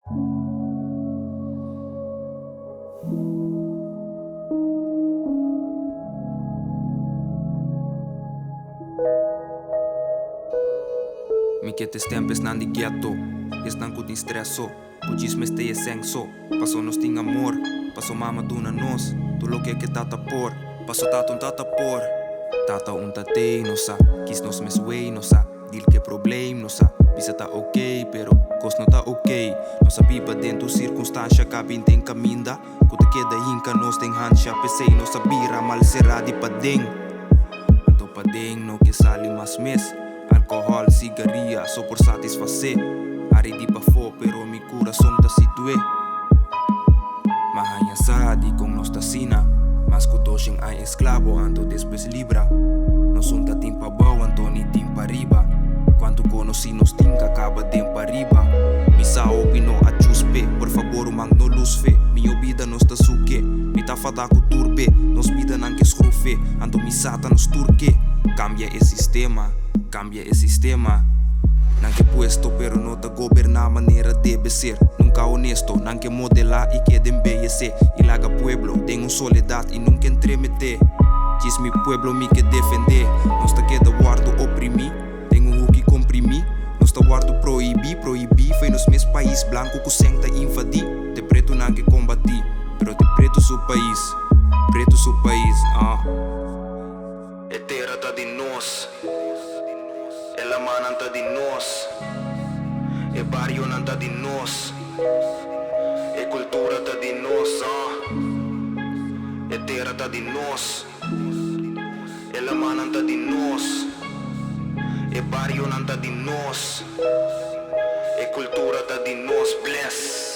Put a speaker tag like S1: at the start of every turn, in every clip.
S1: Miket tempes nan di ghetto, estão com estresso. Pudis me stay sengso, passou nos ting amor, passou mama duna nos, tu lo que tata por, passou tata por. Tata tatei nossa, quis nos mes way nossa, dil que problem nossa, bisa tá ok, pero cos não tá ok. Nossa biba dentro circunstância cabin tem caminda, kuta queda inca nos tem hansha, pensei nossa bira mal será de padeng. Anto padeng no que sali mas mes. Alcohol, cigarria, só por satisfazer. Ari di pa fo, pero mi coração tá situé. Mahaya sadi com nossa sina, mas kutosing ay esclavo, anto después libra. Nos unta timpa bau, anto ni timpa riba. Quanto conoci nos tinka, acaba tempa riba. Mi sa opino a chuspe, por favor umang no luz fe. Mi obida nos ta suke, mi ta fada ku turbe. Nos vida nan que scrufe, anto mi sata nos turque. Cambia el sistema, cambia el sistema. Nanke puesto pero no te goberna manera debe ser. Nunca honesto, nanke modela y que embellecer. Y laga pueblo, tengo soledad y nunca entremete. Quis mi pueblo mi que defender. Nos te queda guardo oprimir. Tengo un que comprimir. Nos te guardo proibir. Foi nos meus país blanco que senta invadir. De preto nanke combatir, pero de preto su país. Preto su país, E terra tá de nós, ela mana tá de nós, e barrio não tá de nós, e cultura tá de nós, E terra tá de nós, ela mana tá de nós, e barrio não tá de nós, e cultura tá de nós, bless.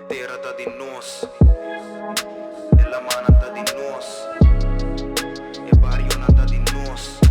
S1: Terra tá de nós, ela mana tá de nós, e barrio não tá de nós.